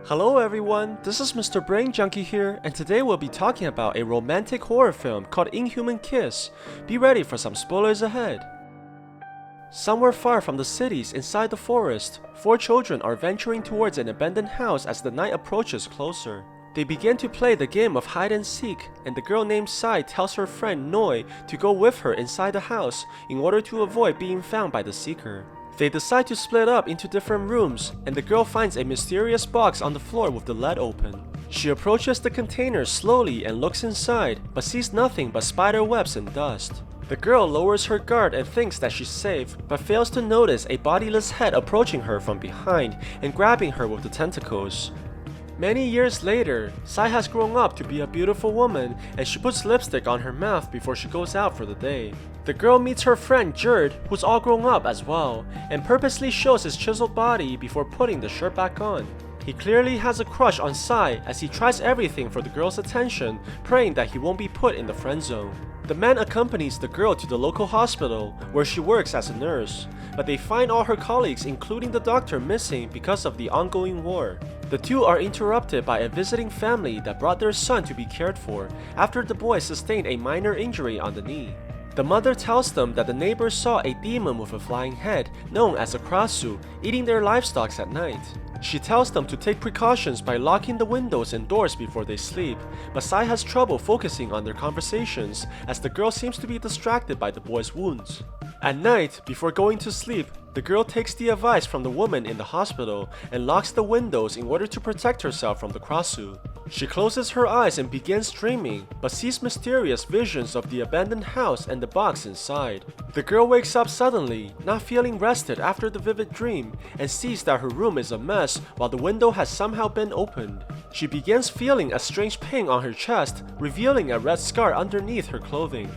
Hello everyone, this is Mr. Brain Junkie here, and today we'll be talking about a romantic horror film called Inhuman Kiss. Be ready for some spoilers ahead. Somewhere far from the cities inside the forest, four children are venturing towards an abandoned house as the night approaches closer. They begin to play the game of hide and seek, and the girl named Sai tells her friend Noi to go with her inside the house in order to avoid being found by the seeker. They decide to split up into different rooms, and the girl finds a mysterious box on the floor with the lid open. She approaches the container slowly and looks inside, but sees nothing but spider webs and dust. The girl lowers her guard and thinks that she's safe, but fails to notice a bodiless head approaching her from behind and grabbing her with the tentacles. Many years later, Sai has grown up to be a beautiful woman, and she puts lipstick on her mouth before she goes out for the day. The girl meets her friend Jerd, who's all grown up as well, and purposely shows his chiseled body before putting the shirt back on. He clearly has a crush on Sai as he tries everything for the girl's attention, praying that he won't be put in the friend zone. The man accompanies the girl to the local hospital, where she works as a nurse, but they find all her colleagues, including the doctor, missing because of the ongoing war. The two are interrupted by a visiting family that brought their son to be cared for after the boy sustained a minor injury on the knee. The mother tells them that the neighbors saw a demon with a flying head, known as a krasu, eating their livestock at night. She tells them to take precautions by locking the windows and doors before they sleep, but Sai has trouble focusing on their conversations as the girl seems to be distracted by the boy's wounds. At night, before going to sleep, the girl takes the advice from the woman in the hospital and locks the windows in order to protect herself from the krasu. She closes her eyes and begins dreaming, but sees mysterious visions of the abandoned house and the box inside. The girl wakes up suddenly, not feeling rested after the vivid dream, and sees that her room is a mess while the window has somehow been opened. She begins feeling a strange pain on her chest, revealing a red scar underneath her clothing.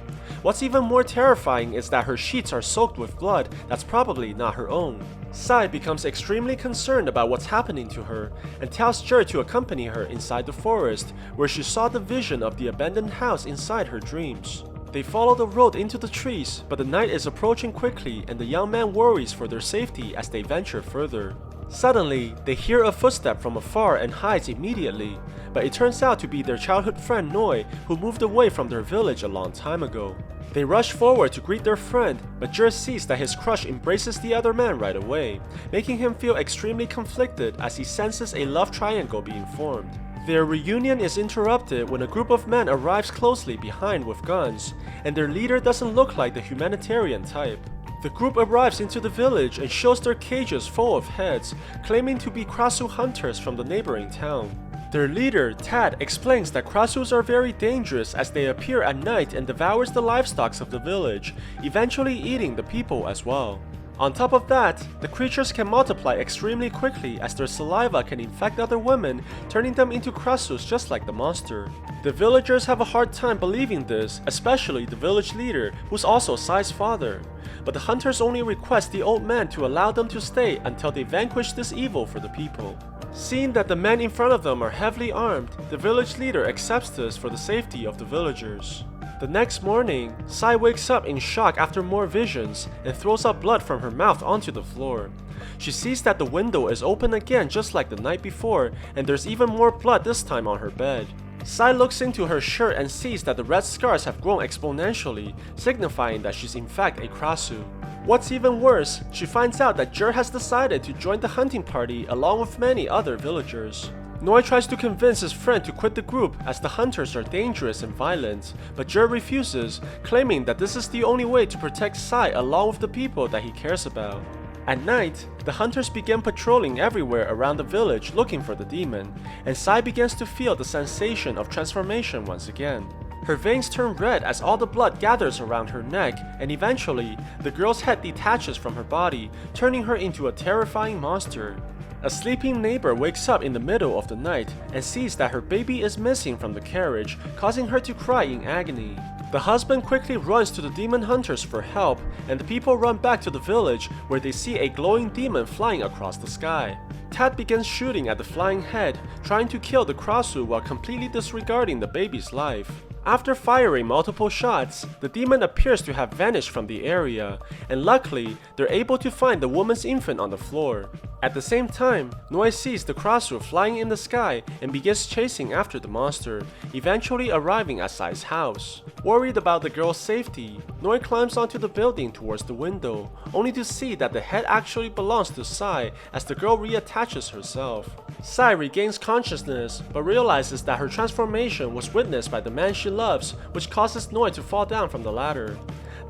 What's even more terrifying is that her sheets are soaked with blood that's probably not her own. Sai becomes extremely concerned about what's happening to her and tells Jerd to accompany her inside the forest, where she saw the vision of the abandoned house inside her dreams. They follow the road into the trees, but the night is approaching quickly and the young man worries for their safety as they venture further. Suddenly, they hear a footstep from afar and hides immediately, but it turns out to be their childhood friend Noi, who moved away from their village a long time ago. They rush forward to greet their friend, but Jerd sees that his crush embraces the other man right away, making him feel extremely conflicted as he senses a love triangle being formed. Their reunion is interrupted when a group of men arrives closely behind with guns, and their leader doesn't look like the humanitarian type. The group arrives into the village and shows their cages full of heads, claiming to be krasu hunters from the neighboring town. Their leader, Tad, explains that krasus are very dangerous as they appear at night and devours the livestock of the village, eventually eating the people as well. On top of that, the creatures can multiply extremely quickly as their saliva can infect other women, turning them into krasus just like the monster. The villagers have a hard time believing this, especially the village leader, who's also Sai's father. But the hunters only request the old man to allow them to stay until they vanquish this evil for the people. Seeing that the men in front of them are heavily armed, the village leader accepts this for the safety of the villagers. The next morning, Sai wakes up in shock after more visions and throws up blood from her mouth onto the floor. She sees that the window is open again just like the night before, and there's even more blood this time on her bed. Sai looks into her shirt and sees that the red scars have grown exponentially, signifying that she's in fact a krasu. What's even worse, she finds out that Jerd has decided to join the hunting party along with many other villagers. Noi tries to convince his friend to quit the group as the hunters are dangerous and violent, but Jerd refuses, claiming that this is the only way to protect Sai along with the people that he cares about. At night, the hunters begin patrolling everywhere around the village looking for the demon, and Sai begins to feel the sensation of transformation once again. Her veins turn red as all the blood gathers around her neck, and eventually, the girl's head detaches from her body, turning her into a terrifying monster. A sleeping neighbor wakes up in the middle of the night and sees that her baby is missing from the carriage, causing her to cry in agony. The husband quickly runs to the demon hunters for help, and the people run back to the village where they see a glowing demon flying across the sky. Tad begins shooting at the flying head, trying to kill the krasu while completely disregarding the baby's life. After firing multiple shots, the demon appears to have vanished from the area, and luckily, they're able to find the woman's infant on the floor. At the same time, Noi sees the Krasu flying in the sky and begins chasing after the monster, eventually arriving at Sai's house. Worried about the girl's safety, Noi climbs onto the building towards the window, only to see that the head actually belongs to Sai as the girl reattaches herself. Sai regains consciousness, but realizes that her transformation was witnessed by the man she loves, which causes Noi to fall down from the ladder.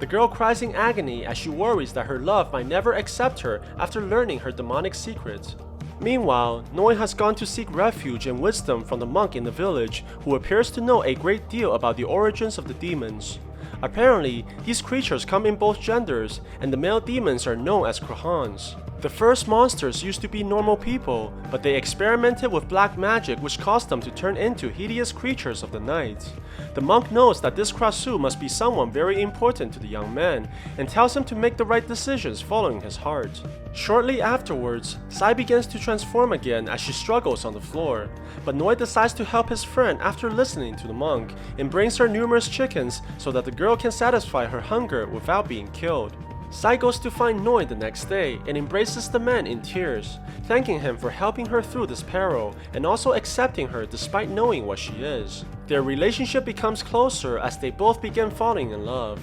The girl cries in agony as she worries that her love might never accept her after learning her demonic secret. Meanwhile, Noi has gone to seek refuge and wisdom from the monk in the village, who appears to know a great deal about the origins of the demons. Apparently, these creatures come in both genders, and the male demons are known as Krahans. The first monsters used to be normal people, but they experimented with black magic which caused them to turn into hideous creatures of the night. The monk knows that this Krasu must be someone very important to the young man, and tells him to make the right decisions following his heart. Shortly afterwards, Sai begins to transform again as she struggles on the floor, but Noi decides to help his friend after listening to the monk, and brings her numerous chickens so that the girl can satisfy her hunger without being killed. Sai goes to find Noi the next day and embraces the man in tears, thanking him for helping her through this peril and also accepting her despite knowing what she is. Their relationship becomes closer as they both begin falling in love.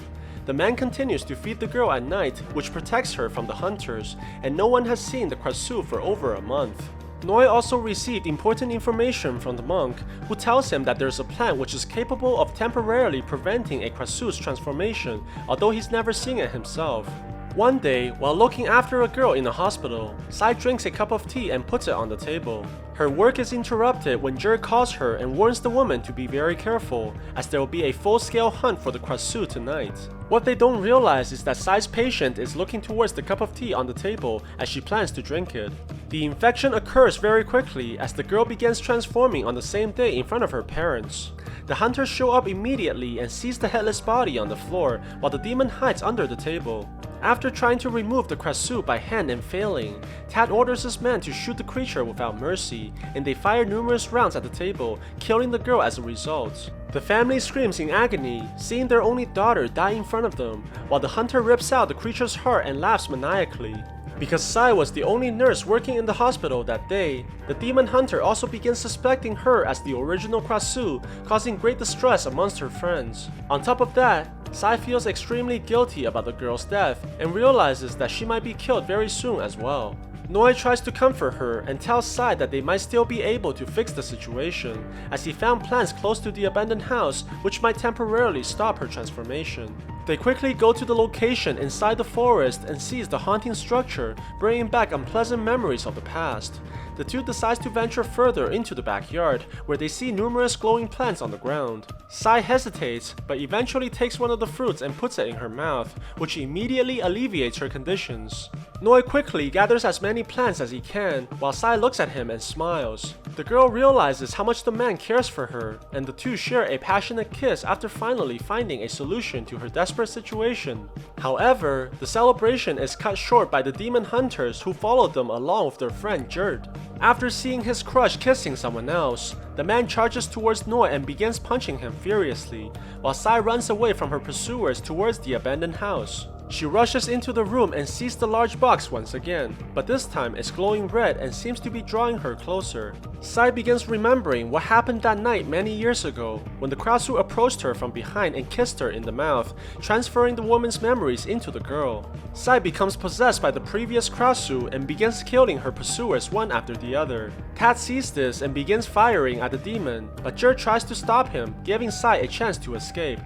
The man continues to feed the girl at night, which protects her from the hunters, and no one has seen the Krasu for over a month. Noi also received important information from the monk, who tells him that there's a plant which is capable of temporarily preventing a Krasu's transformation, although he's never seen it himself. One day, while looking after a girl in a hospital, Sai drinks a cup of tea and puts it on the table. Her work is interrupted when Jerd calls her and warns the woman to be very careful, as there will be a full-scale hunt for the Krasu tonight. What they don't realize is that Sai's patient is looking towards the cup of tea on the table as she plans to drink it. The infection occurs very quickly as the girl begins transforming on the same day in front of her parents. The hunters show up immediately and seize the headless body on the floor while the demon hides under the table. After trying to remove the Krasu by hand and failing, Tad orders his men to shoot the creature without mercy, and they fire numerous rounds at the table, killing the girl as a result. The family screams in agony, seeing their only daughter die in front of them, while the hunter rips out the creature's heart and laughs maniacally. Because Sai was the only nurse working in the hospital that day, the demon hunter also begins suspecting her as the original Krasu, causing great distress amongst her friends. On top of that, Sai feels extremely guilty about the girl's death and realizes that she might be killed very soon as well. Noi tries to comfort her and tells Sai that they might still be able to fix the situation, as he found plants close to the abandoned house which might temporarily stop her transformation. They quickly go to the location inside the forest and seize the haunting structure, bringing back unpleasant memories of the past. The two decide to venture further into the backyard, where they see numerous glowing plants on the ground. Sai hesitates, but eventually takes one of the fruits and puts it in her mouth, which immediately alleviates her conditions. Noi quickly gathers as many plants as he can, while Sai looks at him and smiles. The girl realizes how much the man cares for her, and the two share a passionate kiss after finally finding a solution to her desperate situation. However, the celebration is cut short by the demon hunters who followed them along with their friend Jerd. After seeing his crush kissing someone else, the man charges towards Noi and begins punching him furiously, while Sai runs away from her pursuers towards the abandoned house. She rushes into the room and sees the large box once again, but this time it's glowing red and seems to be drawing her closer. Sai begins remembering what happened that night many years ago, when the Krasu approached her from behind and kissed her in the mouth, transferring the woman's memories into the girl. Sai becomes possessed by the previous Krasu and begins killing her pursuers one after the other. Tat sees this and begins firing at the demon, but Jerd tries to stop him, giving Sai a chance to escape.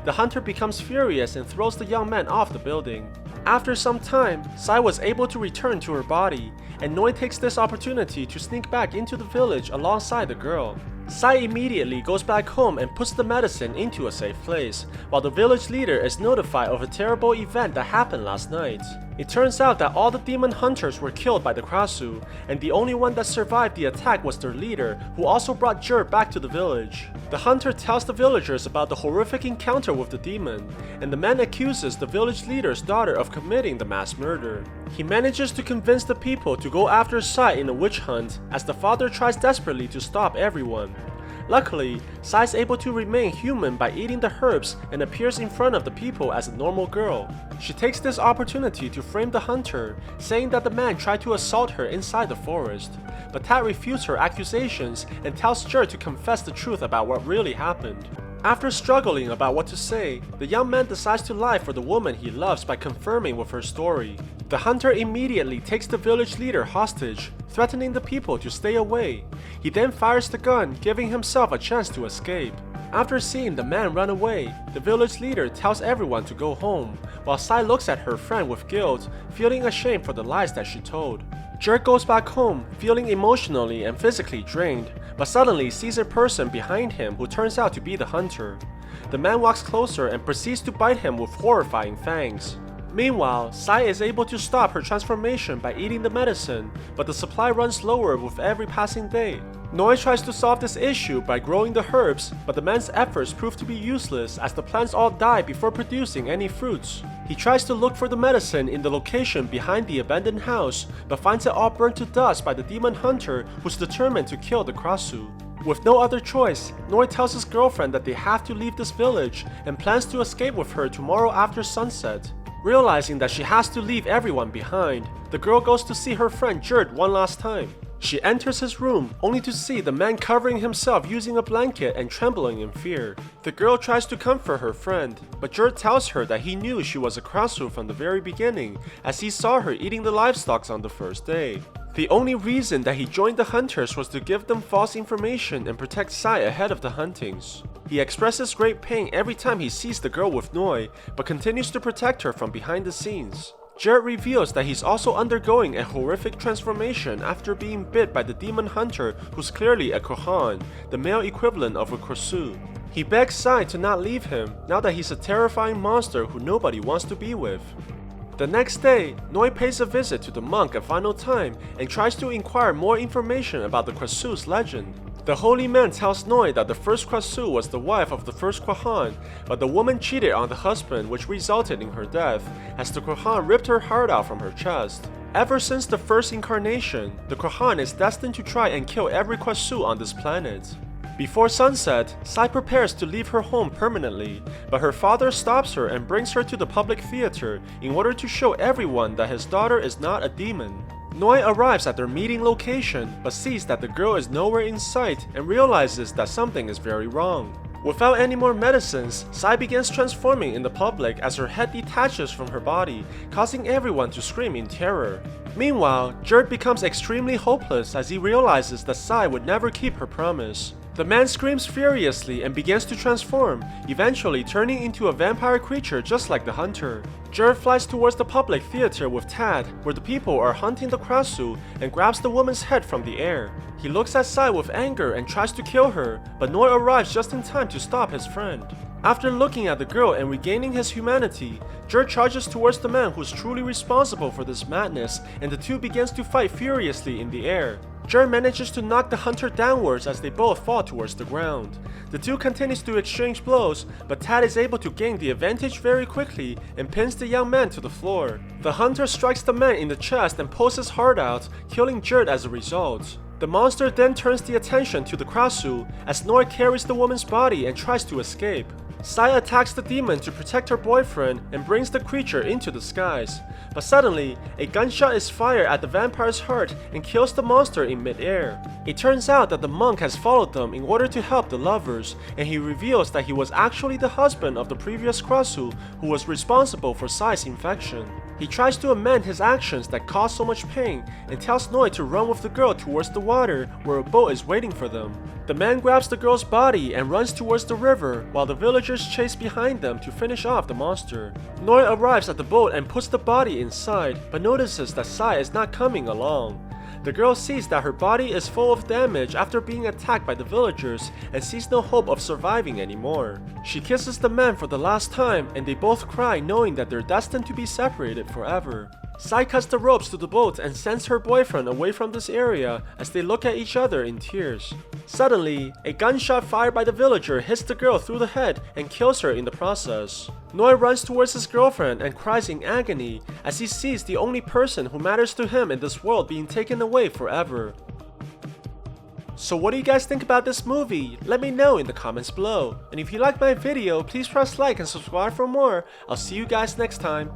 The hunter becomes furious and throws the young man off the building. After some time, Sai was able to return to her body, and Noi takes this opportunity to sneak back into the village alongside the girl. Sai immediately goes back home and puts the medicine into a safe place, while the village leader is notified of a terrible event that happened last night. It turns out that all the demon hunters were killed by the Krasu, and the only one that survived the attack was their leader, who also brought Jerd back to the village. The hunter tells the villagers about the horrific encounter with the demon, and the man accuses the village leader's daughter of committing the mass murder. He manages to convince the people to go after Sai in a witch hunt, as the father tries desperately to stop everyone. Luckily, Sai is able to remain human by eating the herbs and appears in front of the people as a normal girl. She takes this opportunity to frame the hunter, saying that the man tried to assault her inside the forest. But Tad refutes her accusations and tells Jerd to confess the truth about what really happened. After struggling about what to say, the young man decides to lie for the woman he loves by confirming with her story. The hunter immediately takes the village leader hostage, threatening the people to stay away. He then fires the gun, giving himself a chance to escape. After seeing the man run away, the village leader tells everyone to go home, while Sai looks at her friend with guilt, feeling ashamed for the lies that she told. Jerd goes back home, feeling emotionally and physically drained, but suddenly sees a person behind him who turns out to be the hunter. The man walks closer and proceeds to bite him with horrifying fangs. Meanwhile, Sai is able to stop her transformation by eating the medicine, but the supply runs lower with every passing day. Noi tries to solve this issue by growing the herbs, but the man's efforts prove to be useless as the plants all die before producing any fruits. He tries to look for the medicine in the location behind the abandoned house, but finds it all burnt to dust by the demon hunter who's determined to kill the Krasu. With no other choice, Noi tells his girlfriend that they have to leave this village and plans to escape with her tomorrow after sunset. Realizing that she has to leave everyone behind, the girl goes to see her friend Jerd one last time. She enters his room, only to see the man covering himself using a blanket and trembling in fear. The girl tries to comfort her friend, but Jerd tells her that he knew she was a Krasu from the very beginning, as he saw her eating the livestock on the first day. The only reason that he joined the hunters was to give them false information and protect Sai ahead of the huntings. He expresses great pain every time he sees the girl with Noi, but continues to protect her from behind the scenes. Jerd reveals that he's also undergoing a horrific transformation after being bit by the demon hunter who's clearly a Kohan, the male equivalent of a Krasu. He begs Sai to not leave him, now that he's a terrifying monster who nobody wants to be with. The next day, Noi pays a visit to the monk a final time and tries to inquire more information about the Krasu's legend. The holy man tells Noi that the first Krasu was the wife of the first Kohan, but the woman cheated on the husband, which resulted in her death, as the Kohan ripped her heart out from her chest. Ever since the first incarnation, the Kohan is destined to try and kill every Krasu on this planet. Before sunset, Sai prepares to leave her home permanently, but her father stops her and brings her to the public theater in order to show everyone that his daughter is not a demon. Noi arrives at their meeting location, but sees that the girl is nowhere in sight and realizes that something is very wrong. Without any more medicines, Sai begins transforming in the public as her head detaches from her body, causing everyone to scream in terror. Meanwhile, Jerd becomes extremely hopeless as he realizes that Sai would never keep her promise. The man screams furiously and begins to transform, eventually turning into a vampire creature just like the hunter. Jerd flies towards the public theater with Tad, where the people are hunting the Krasu, and grabs the woman's head from the air. He looks at Sai with anger and tries to kill her, but Noi arrives just in time to stop his friend. After looking at the girl and regaining his humanity, Jerd charges towards the man who's truly responsible for this madness, and the two begins to fight furiously in the air. Jerd manages to knock the hunter downwards as they both fall towards the ground. The two continues to exchange blows, but Tad is able to gain the advantage very quickly and pins the young man to the floor. The hunter strikes the man in the chest and pulls his heart out, killing Jerd as a result. The monster then turns the attention to the Krasu as Noi carries the woman's body and tries to escape. Sai attacks the demon to protect her boyfriend and brings the creature into the skies. But suddenly, a gunshot is fired at the vampire's heart and kills the monster in mid-air. It turns out that the monk has followed them in order to help the lovers, and he reveals that he was actually the husband of the previous Krasu who was responsible for Sai's infection. He tries to amend his actions that caused so much pain and tells Noi to run with the girl towards the water where a boat is waiting for them. The man grabs the girl's body and runs towards the river while the villagers chase behind them to finish off the monster. Noi arrives at the boat and puts the body inside, but notices that Sai is not coming along. The girl sees that her body is full of damage after being attacked by the villagers and sees no hope of surviving anymore. She kisses the man for the last time and they both cry knowing that they're destined to be separated forever. Sai cuts the ropes to the boat and sends her boyfriend away from this area as they look at each other in tears. Suddenly, a gunshot fired by the villager hits the girl through the head and kills her in the process. Noi runs towards his girlfriend and cries in agony as he sees the only person who matters to him in this world being taken away forever. So what do you guys think about this movie? Let me know in the comments below. And if you liked my video, please press like and subscribe for more. I'll see you guys next time.